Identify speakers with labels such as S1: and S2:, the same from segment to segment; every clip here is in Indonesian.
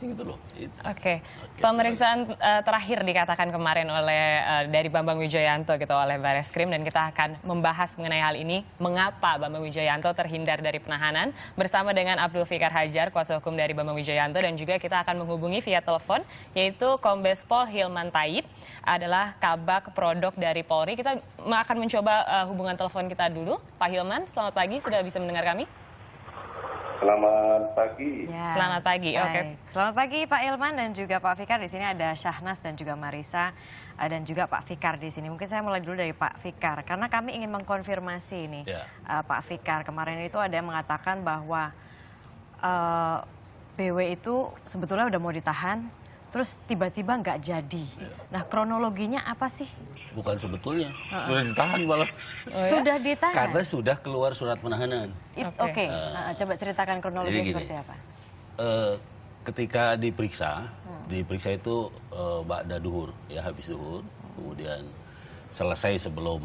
S1: gitu loh.
S2: Oke. Pemeriksaan terakhir dikatakan kemarin oleh dari Bambang Wijoyanto gitu oleh Bareskrim, dan kita akan membahas mengenai hal ini, mengapa Bambang Wijoyanto terhindar dari penahanan bersama dengan Abdul Fikar Hajar, kuasa hukum dari Bambang Wijoyanto, dan juga kita akan menghubungi via telepon yaitu Kombes Pol Hilman Taib, adalah Kabak Prodok dari Polri. Kita akan mencoba hubungan telepon kita dulu. Pak Hilman, selamat pagi, sudah bisa mendengar kami?
S3: Selamat pagi.
S2: Ya. Selamat pagi. Oke.
S4: Selamat pagi Pak Hilman dan juga Pak Fikar. Di sini ada Syahnas dan juga Marisa dan juga Pak Fikar di sini. Mungkin saya mulai dulu dari Pak Fikar karena kami ingin mengkonfirmasi ini. Pak Fikar, kemarin itu ada yang mengatakan bahwa BW itu sebetulnya udah mau ditahan, terus tiba-tiba nggak jadi. Nah, kronologinya apa sih?
S1: Bukan sebetulnya, sudah ditahan malah.
S4: Sudah ditahan?
S1: Karena sudah keluar surat penahanan.
S4: Oke. Coba ceritakan kronologi seperti apa.
S1: Ketika diperiksa itu ba'da duhur, ya habis duhur, kemudian selesai sebelum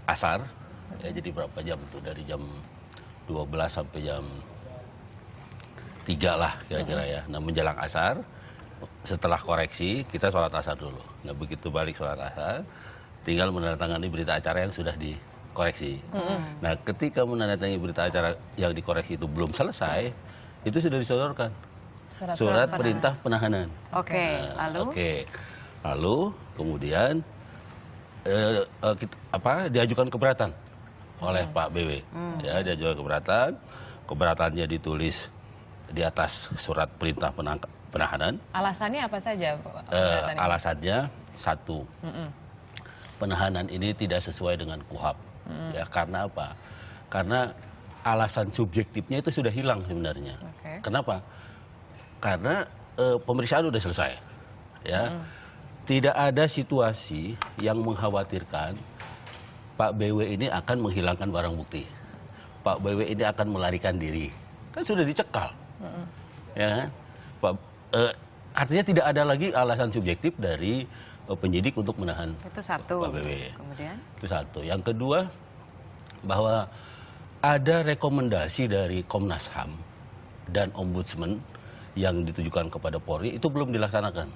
S1: asar, ya jadi berapa jam tuh, dari jam 12 sampai jam 3 lah kira-kira ya. Nah, menjelang asar, setelah koreksi, kita sholat asar dulu. Nah, begitu balik sholat asar, tinggal menandatangani berita acara yang sudah dikoreksi. Nah, ketika menandatangani berita acara yang dikoreksi itu belum selesai, itu sudah disodorkan surat perintah penahanan.
S4: Oke, lalu?
S1: Lalu kemudian diajukan keberatan oleh Pak BW. Ya, diajukan keberatan. Keberatannya ditulis di atas surat perintah penahanan.
S2: Alasannya apa saja?
S1: Alasannya satu, penahanan ini tidak sesuai dengan KUHAP. Ya, karena apa? Karena alasan subjektifnya itu sudah hilang sebenarnya. Kenapa? Karena pemeriksaan sudah selesai. Ya, tidak ada situasi yang mengkhawatirkan Pak BW ini akan menghilangkan barang bukti. Pak BW ini akan melarikan diri. Kan sudah dicekal. Ya kan? Artinya tidak ada lagi alasan subjektif dari penyidik untuk menahan Pak BW.
S4: Kemudian?
S1: Itu satu. Yang kedua, bahwa ada rekomendasi dari Komnas HAM dan Ombudsman yang ditujukan kepada Polri itu belum dilaksanakan.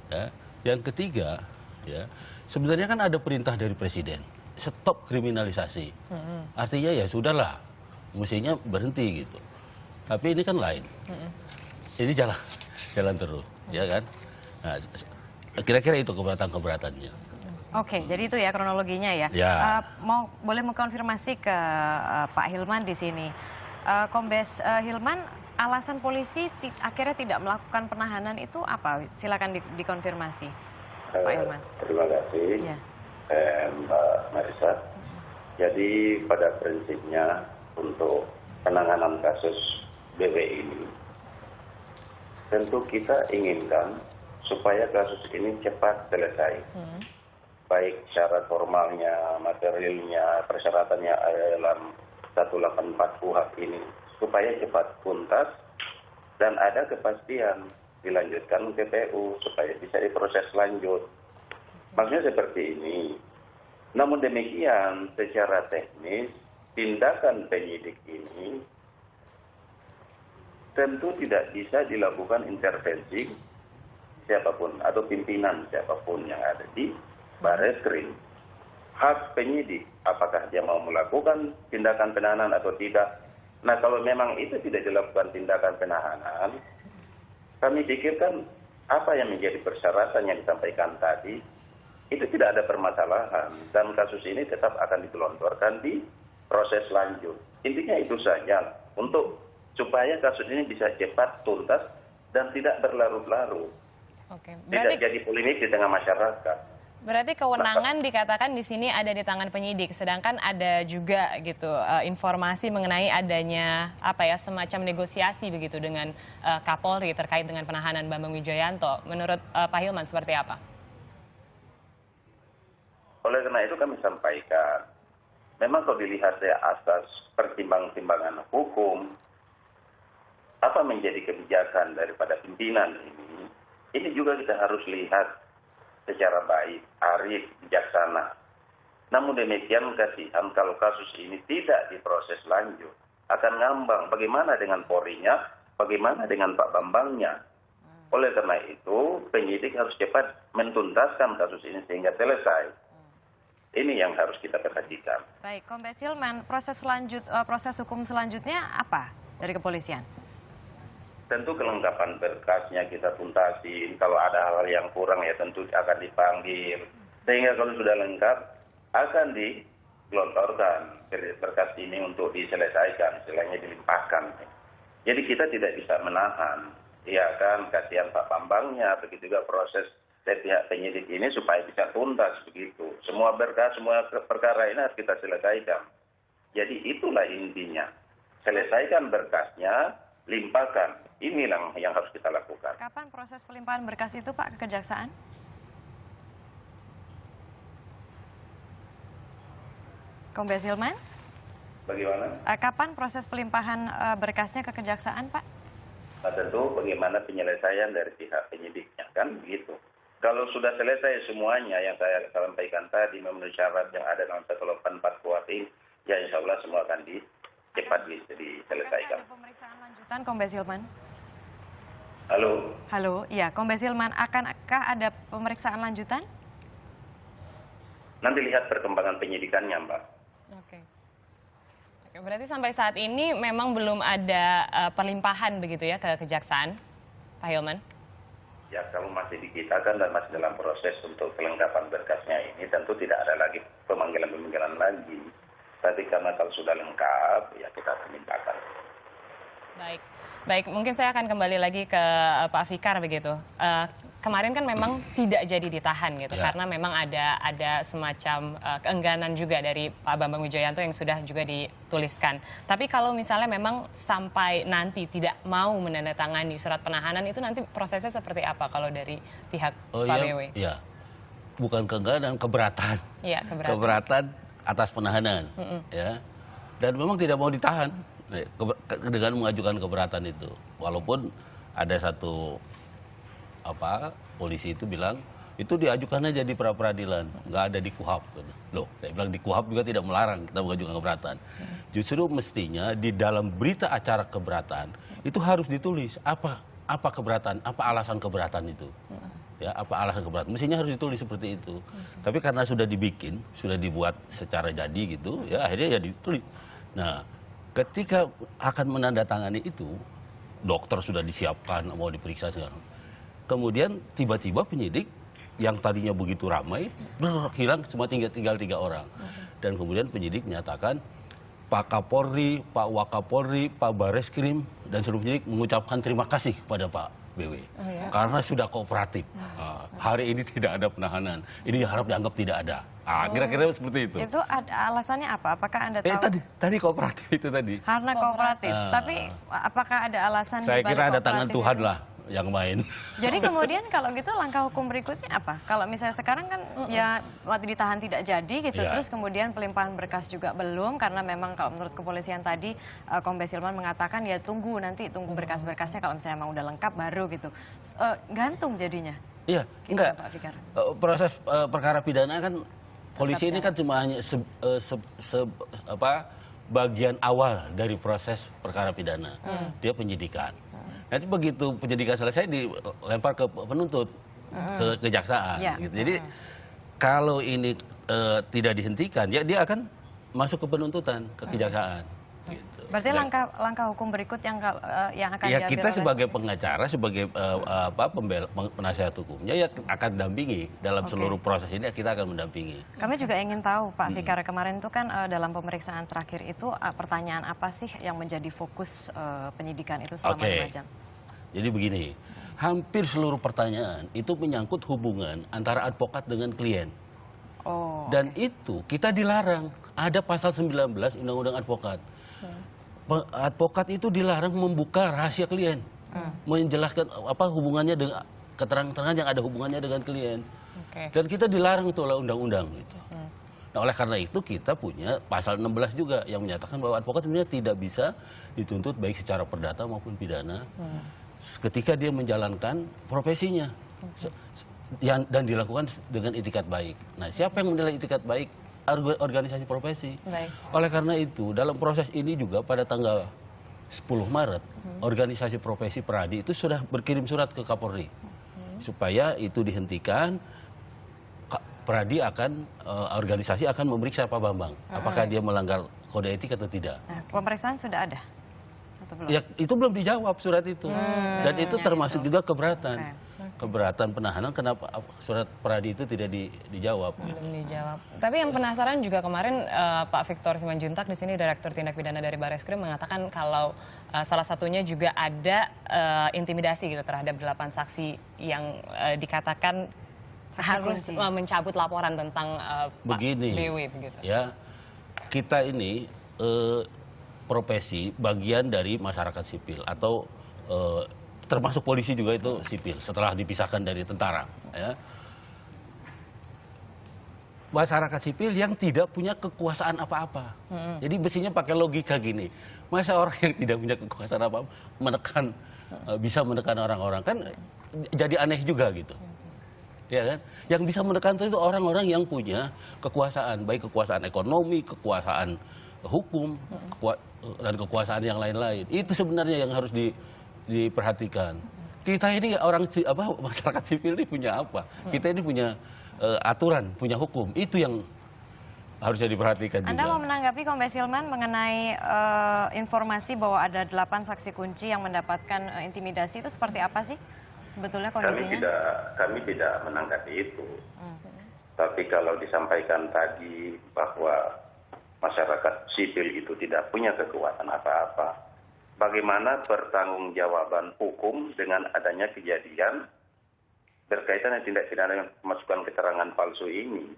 S1: Ya. Yang ketiga, ya, sebenarnya kan ada perintah dari Presiden, stop kriminalisasi. Artinya ya sudahlah, mestinya berhenti gitu. Tapi ini kan lain. Ini jalan terus, ya kan? Nah, kira-kira itu keberatan-keberatannya.
S4: Oke, jadi itu ya kronologinya ya. Boleh mengkonfirmasi ke Pak Hilman di sini. Kombes Hilman, alasan polisi akhirnya tidak melakukan penahanan itu apa? Silakan dikonfirmasi, Pak Hilman.
S3: Terima kasih, Mbak Marisa. Jadi pada prinsipnya untuk penanganan kasus BW ini, tentu kita inginkan supaya kasus ini cepat selesai. Baik syarat formalnya, materialnya, persyaratannya dalam 184 KUHAP ini, supaya cepat tuntas dan ada kepastian dilanjutkan ke PU supaya bisa diproses lanjut. Maksudnya seperti ini. Namun demikian, secara teknis, tindakan penyidik ini tentu tidak bisa dilakukan intervensi siapapun atau pimpinan siapapun yang ada di Bareskrim. Hak penyidik, apakah dia mau melakukan tindakan penahanan atau tidak. Nah, kalau memang itu tidak dilakukan tindakan penahanan, kami pikirkan apa yang menjadi persyaratan yang disampaikan tadi, itu tidak ada permasalahan. Dan kasus ini tetap akan digelontorkan di proses lanjut. Intinya itu saja, supaya kasus ini bisa cepat tuntas dan tidak berlarut-larut. Tidak jadi polemik di tengah masyarakat.
S2: Berarti kewenangan dikatakan di sini ada di tangan penyidik, sedangkan ada juga gitu informasi mengenai adanya semacam negosiasi begitu dengan Kapolri terkait dengan penahanan Bambang Wijoyanto. Menurut Pak Hilman seperti apa?
S3: Oleh karena itu kami sampaikan, memang kalau dilihat dari asas pertimbangan hukum, apa menjadi kebijakan daripada pimpinan ini juga kita harus lihat secara baik, arif, bijaksana. Namun demikian kasihan kalau kasus ini tidak diproses lanjut, akan ngambang. Bagaimana dengan Polri-nya? bagaimana dengan Pak Bambangnya. Oleh karena itu, penyidik harus cepat mentuntaskan kasus ini sehingga selesai. Ini yang harus kita perhatikan.
S4: Baik, Kombes Hilman, proses hukum selanjutnya apa dari kepolisian?
S3: Tentu kelengkapan berkasnya kita tuntasin. Kalau ada hal-hal yang kurang ya tentu akan dipanggil. Sehingga kalau sudah lengkap, akan digelontorkan berkas ini untuk diselesaikan, istilahnya dilimpahkan. Jadi kita tidak bisa menahan. Ya kan, kasihan Pak Bambangnya, begitu juga proses dari pihak penyidik ini supaya bisa tuntas begitu. Semua berkas, semua perkara ini harus kita selesaikan. Jadi itulah intinya. Selesaikan berkasnya, limpahkan. Inilah yang harus kita lakukan.
S4: Kapan proses pelimpahan berkas itu Pak ke Kejaksaan? Kombes Hilman?
S3: Bagaimana?
S4: Kapan proses pelimpahan berkasnya ke Kejaksaan Pak?
S3: Nah, tentu bagaimana penyelesaian dari pihak penyidiknya, kan begitu. Kalau sudah selesai semuanya yang saya sampaikan tadi memenuhi syarat yang ada dalam 184 KUHP ini, ya insya Allah semua akan cepat diselesaikan.
S4: Ada pemeriksaan lanjutan Kombes Hilman?
S3: Halo?
S4: Halo, iya Kombes Hilman, akankah ada pemeriksaan lanjutan?
S3: Nanti lihat perkembangan penyidikannya, Mbak.
S2: Oke. Berarti sampai saat ini memang belum ada pelimpahan begitu ya ke Kejaksaan, Pak Hilman?
S3: Ya, kalau masih dikitakan dan masih dalam proses untuk kelengkapan berkasnya ini, tentu tidak ada lagi pemanggilan-pemanggilan lagi. Tapi karena kalau sudah lengkap, ya kita akan mintakan.
S2: Baik, mungkin saya akan kembali lagi ke Pak Fikar begitu. Kemarin kan memang tidak jadi ditahan gitu, karena memang ada semacam keengganan juga dari Pak Bambang Wijoyanto yang sudah juga dituliskan. Tapi kalau misalnya memang sampai nanti tidak mau menandatangani surat penahanan, itu nanti prosesnya seperti apa kalau dari pihak Pak BW?
S1: Iya, bukan keengganan, keberatan.
S2: Iya, keberatan.
S1: Keberatan atas penahanan, ya. Dan memang tidak mau ditahan dengan mengajukan keberatan itu. Walaupun ada satu polisi itu bilang itu diajukan aja di pra peradilan, nggak ada di KUHP. Loh, saya bilang di KUHP juga tidak melarang kita mengajukan keberatan. Justru mestinya di dalam berita acara keberatan itu harus ditulis apa keberatan, apa alasan keberatan itu. Ya, apa alasan keberatan? Mestinya harus ditulis seperti itu. Tapi karena sudah dibuat secara jadi gitu, ya akhirnya ya ditulis. Nah, ketika akan menandatangani itu, dokter sudah disiapkan mau diperiksa sekarang. Kemudian tiba-tiba penyidik yang tadinya begitu ramai hilang semua, tinggal 3 orang. Dan kemudian penyidik menyatakan Pak Kapolri, Pak Wakapolri, Pak Bareskrim dan seluruh penyidik mengucapkan terima kasih kepada Pak BW karena sudah kooperatif. Hari ini tidak ada penahanan. Ini harap dianggap tidak ada. Kira-kira seperti itu.
S4: Itu ada alasannya apa? Apakah Anda tahu?
S1: Tadi kooperatif itu tadi.
S4: Karena kooperatif. Tapi apakah ada alasan?
S1: Saya kira ada tangan Tuhan
S4: itu?
S1: lah yang main.
S4: Jadi kemudian kalau gitu langkah hukum berikutnya apa? Kalau misalnya sekarang kan ya waktu ditahan tidak jadi gitu, terus kemudian pelimpahan berkas juga belum, karena memang kalau menurut kepolisian tadi Kombes Hilman mengatakan ya tunggu berkas-berkasnya kalau misalnya memang udah lengkap baru gitu. Gantung jadinya.
S1: Iya, enggak. Proses perkara pidana kan polisi ini kan cuma hanya bagian awal dari proses perkara pidana. Dia penyidikan. Nanti begitu penyidikan selesai dilempar ke penuntut, ke kejaksaan. Gitu. Jadi kalau ini tidak dihentikan, ya dia akan masuk ke penuntutan, ke kejaksaan. Gitu.
S4: Berarti langkah hukum berikut yang akan
S1: ya
S4: diambil
S1: kita
S4: oleh...
S1: sebagai pengacara, sebagai penasihat hukumnya ya akan dampingi dalam seluruh proses ini, kita akan mendampingi.
S4: Kami juga ingin tahu Pak Fikar, kemarin itu kan dalam pemeriksaan terakhir itu pertanyaan apa sih yang menjadi fokus penyidikan itu selama 5 jam?
S1: Jadi begini, hampir seluruh pertanyaan itu menyangkut hubungan antara advokat dengan klien. Dan itu kita dilarang. Ada pasal 19 Undang-Undang Advokat. Advokat itu dilarang membuka rahasia klien, menjelaskan apa hubungannya dengan keterangan-keterangan yang ada hubungannya dengan klien. Dan kita dilarang itu oleh undang-undang gitu. Nah, oleh karena itu kita punya pasal 16 juga yang menyatakan bahwa advokat sebenarnya tidak bisa dituntut baik secara perdata maupun pidana ketika dia menjalankan profesinya dan dilakukan dengan itikat baik. Nah, siapa yang menilai itikat baik? Organisasi profesi. Oleh karena itu, dalam proses ini juga pada tanggal 10 Maret, organisasi profesi Peradi itu sudah berkirim surat ke Kapolri supaya itu dihentikan. Peradi akan organisasi akan memeriksa Pak Bambang apakah dia melanggar kode etik atau tidak.
S4: Pemeriksaan sudah ada atau belum?
S1: Ya itu belum dijawab surat itu dan itu termasuk juga keberatan. Keberatan penahanan, kenapa surat Peradi itu tidak dijawab?
S2: Belum dijawab. Tapi yang penasaran juga kemarin Pak Victor Simanjuntak di sini Direktur Tindak Pidana dari Bareskrim mengatakan kalau salah satunya juga ada intimidasi gitu terhadap 8 saksi yang dikatakan harus mencabut laporan tentang Pak Dewi gitu.
S1: Ya, kita ini profesi bagian dari masyarakat sipil atau termasuk polisi juga itu sipil setelah dipisahkan dari tentara. Ya. Masyarakat sipil yang tidak punya kekuasaan apa-apa. Jadi mestinya pakai logika gini, masa orang yang tidak punya kekuasaan apa-apa bisa menekan orang-orang, kan jadi aneh juga gitu. Ya kan? Yang bisa menekan itu orang-orang yang punya kekuasaan, baik kekuasaan ekonomi, kekuasaan hukum, dan kekuasaan yang lain-lain. Itu sebenarnya yang harus diperhatikan. Kita ini masyarakat sipil ini punya apa? Kita ini punya aturan, punya hukum. Itu yang harusnya diperhatikan juga.
S4: Anda mau menanggapi Kombes Hilman mengenai informasi bahwa ada 8 saksi kunci yang mendapatkan intimidasi, itu seperti apa sih sebetulnya kondisinya?
S3: Kami tidak menanggapi itu. Tapi kalau disampaikan tadi bahwa masyarakat sipil itu tidak punya kekuatan apa-apa, bagaimana pertanggungjawaban hukum dengan adanya kejadian berkaitan dengan tindak pidana yang memasukkan keterangan palsu ini?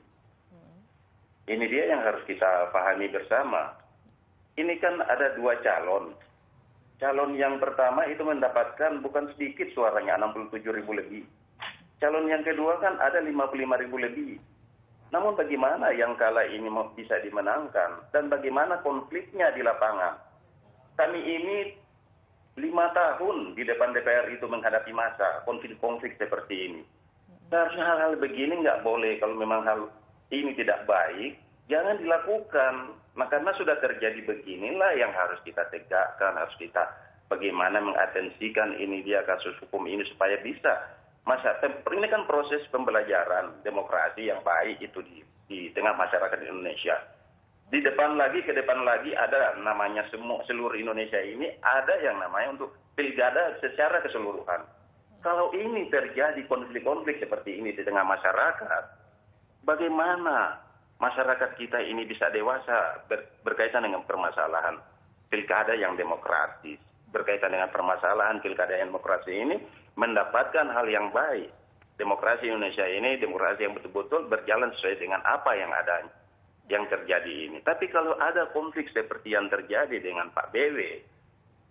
S3: Ini dia yang harus kita pahami bersama. Ini kan ada 2 calon. Calon yang pertama itu mendapatkan bukan sedikit suaranya, 67.000 lebih. Calon yang kedua kan ada 55.000 lebih. Namun bagaimana yang kala ini bisa dimenangkan dan bagaimana konfliknya di lapangan? Kami ini 5 tahun di depan DPR itu menghadapi masa konflik-konflik seperti ini. Seharusnya hal-hal begini nggak boleh. Kalau memang hal ini tidak baik, jangan dilakukan. Nah, karena sudah terjadi beginilah yang harus kita tegakkan, harus kita bagaimana mengatensikan ini dia kasus hukum ini supaya bisa. Ini kan proses pembelajaran demokrasi yang baik itu di tengah masyarakat Indonesia. Di depan lagi, ke depan lagi ada namanya seluruh Indonesia ini ada yang namanya untuk pilkada secara keseluruhan. Kalau ini terjadi konflik-konflik seperti ini di tengah masyarakat, bagaimana masyarakat kita ini bisa dewasa berkaitan dengan permasalahan pilkada yang demokratis, berkaitan dengan permasalahan pilkada yang demokrasi ini mendapatkan hal yang baik. Demokrasi Indonesia ini demokrasi yang betul-betul berjalan sesuai dengan apa yang ada, yang terjadi ini. Tapi kalau ada konflik seperti yang terjadi dengan Pak BW,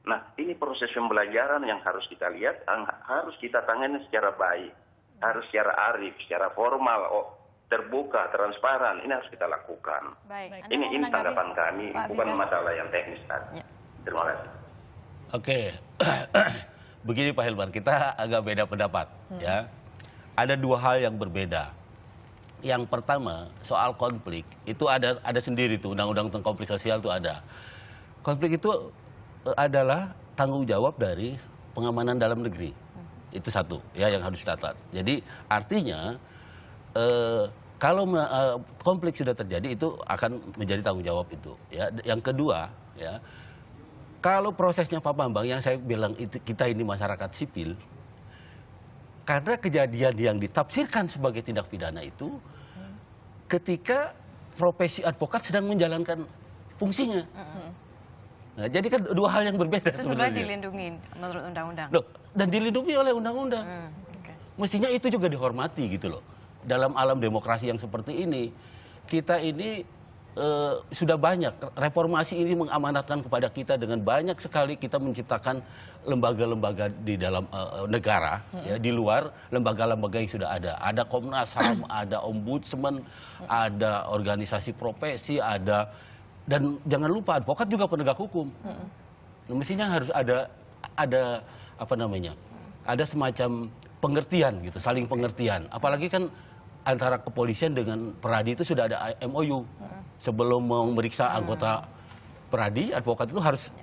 S3: nah ini proses pembelajaran yang harus kita lihat, harus kita tangani secara baik, harus secara arif, secara formal, terbuka, transparan. Ini harus kita lakukan.
S4: Baik.
S3: Ini tanggapan kami, bukan masalah yang teknis tadi.
S4: Ya.
S3: Terima kasih.
S1: Oke, begini Pak Hilman, kita agak beda pendapat, ya. Ada 2 hal yang berbeda. Yang pertama, soal konflik, itu ada sendiri tuh, undang-undang tentang konflik sosial itu ada. Konflik itu adalah tanggung jawab dari pengamanan dalam negeri. Itu satu, ya, yang harus dicatat. Jadi artinya, kalau konflik sudah terjadi, itu akan menjadi tanggung jawab itu. Ya. Yang kedua, ya, kalau prosesnya Pak Bambang, yang saya bilang kita ini masyarakat sipil, karena kejadian yang ditafsirkan sebagai tindak pidana itu, ketika profesi advokat sedang menjalankan fungsinya. Nah, jadi kan 2 hal yang berbeda
S4: itu sebenarnya. Dilindungi menurut undang-undang.
S1: Dan dilindungi oleh undang-undang. Mestinya itu juga dihormati gitu loh. Dalam alam demokrasi yang seperti ini, kita ini sudah banyak, reformasi ini mengamanatkan kepada kita dengan banyak sekali kita menciptakan lembaga-lembaga di dalam negara, ya, di luar lembaga-lembaga yang sudah ada. Ada Komnas HAM, ada Ombudsman, ada organisasi profesi, dan jangan lupa advokat juga penegak hukum. Nah, mestinya harus ada ada semacam pengertian gitu, saling pengertian. Apalagi kan antara kepolisian dengan Peradi itu sudah ada MOU. Sebelum memeriksa anggota Peradi, advokat itu harus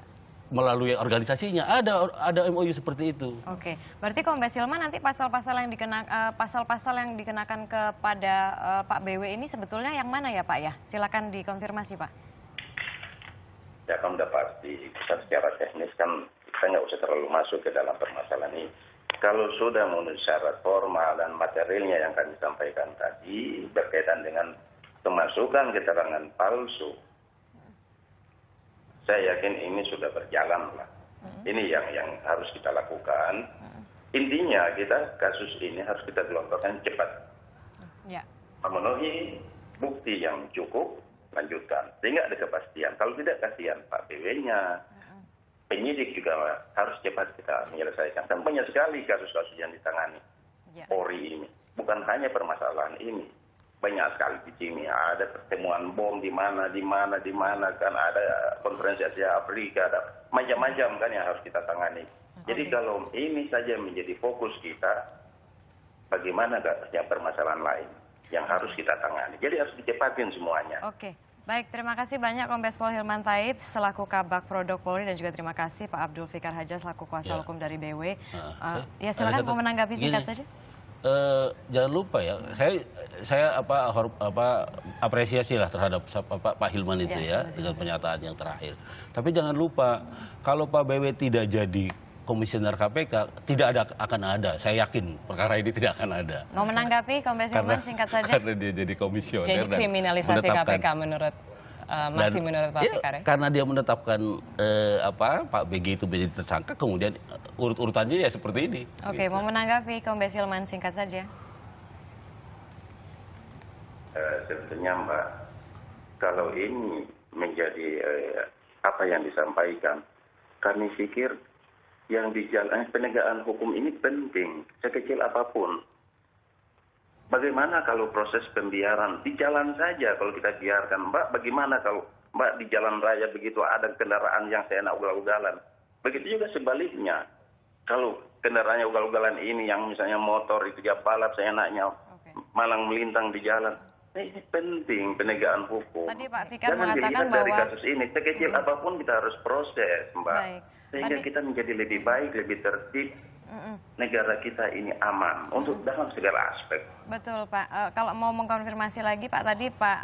S1: melalui organisasinya. Ada MOU seperti itu.
S4: Oke, berarti Kombes Hilman nanti pasal-pasal yang dikenakan kepada Pak BW ini sebetulnya yang mana ya Pak ya? Silakan dikonfirmasi Pak.
S3: Ya kan udah pasti, secara teknis kan kita nggak usah terlalu masuk ke dalam permasalahan ini. Kalau sudah memenuhi syarat formal dan materialnya yang kami sampaikan tadi berkaitan dengan kemasukan keterangan palsu, saya yakin ini sudah berjalan lah. Ini yang harus kita lakukan. Intinya kasus ini harus kita gelontorkan cepat.
S4: Ya.
S3: Memenuhi bukti yang cukup, lanjutkan. Sehingga ada kepastian. Kalau tidak, kasihan Pak BW-nya. Penyidik juga harus cepat kita menyelesaikan. Dan banyak sekali kasus-kasus yang ditangani Polri ini. Bukan hanya permasalahan ini. Banyak sekali di sini. Ada pertemuan bom di mana kan. Ada konferensi Asia Afrika. Ada macam-macam kan yang harus kita tangani. Jadi kalau ini saja menjadi fokus kita, bagaimana yang permasalahan lain yang harus kita tangani. Jadi harus dicepatin semuanya.
S4: Oke. Baik, terima kasih banyak Kombes Pol Hilman Taib selaku Kabak Prodok Polri dan juga terima kasih Pak Abdul Fikar Hajar selaku kuasa hukum dari BW. Ya silakan mau menanggapi singkat saja.
S1: Jangan lupa ya, saya apresiasi lah terhadap Pak Hilman itu ya dengan pernyataan yang terakhir. Tapi jangan lupa kalau Pak BW tidak jadi komisioner KPK, tidak akan ada. Saya yakin perkara ini tidak akan ada.
S4: Mau menanggapi Kombes Hilman singkat saja.
S1: Karena dia jadi komisioner.
S2: Jadi kriminalisasi KPK menurut menurut Pak Fikar ya?
S1: Karena dia menetapkan Pak BG itu menjadi tersangka, kemudian urut-urutannya ya seperti ini.
S4: Oke, mau menanggapi Kombes Hilman singkat saja.
S3: Sebetulnya Mbak, kalau ini menjadi apa yang disampaikan, kami pikir yang dijalankan penegakan hukum ini penting, sekecil apapun. Bagaimana kalau proses pembiaran di jalan saja kalau kita biarkan, Mbak? Bagaimana kalau Mbak di jalan raya begitu ada kendaraan yang seenak ugal-ugalan? Begitu juga sebaliknya. Kalau kendaraannya ugal-ugalan ini yang misalnya motor itu dia balap seenaknya, malang melintang di jalan. Ini penting penegakan hukum.
S4: Tadi Pak Fikar
S3: Jangan
S4: mengatakan
S3: dilihat dari
S4: bahwa
S3: kasus ini, sekecil apapun kita harus proses, Mbak.
S4: Baik.
S3: Sehingga kita menjadi lebih baik, lebih tertib. Negara kita ini aman untuk dalam segala aspek.
S4: Betul Pak. Kalau mau mengkonfirmasi lagi Pak, tadi Pak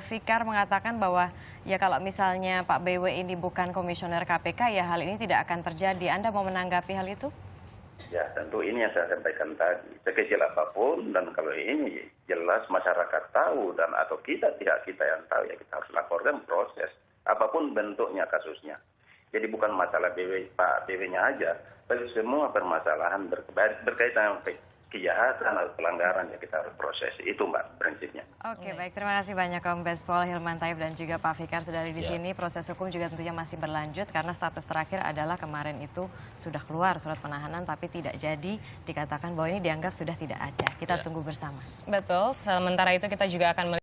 S4: Fikar mengatakan bahwa ya kalau misalnya Pak BW ini bukan komisioner KPK ya hal ini tidak akan terjadi. Anda mau menanggapi hal itu?
S3: Ya tentu ini yang saya sampaikan tadi. Sekecil apapun dan kalau ini jelas masyarakat tahu dan atau pihak kita yang tahu ya kita harus laporkan proses. Apapun bentuknya kasusnya. Jadi bukan masalah Pak BW-nya aja, tapi semua permasalahan berkaitan dengan kejahatan atau pelanggaran yang kita harus proses. Itu Mbak prinsipnya.
S4: Oke, baik. Terima kasih banyak Kombes Pol Hilman Taib dan juga Pak Fikar sudah ada di sini. Proses hukum juga tentunya masih berlanjut karena status terakhir adalah kemarin itu sudah keluar surat penahanan tapi tidak jadi dikatakan bahwa ini dianggap sudah tidak ada. Kita tunggu bersama.
S2: Betul, sementara itu kita juga akan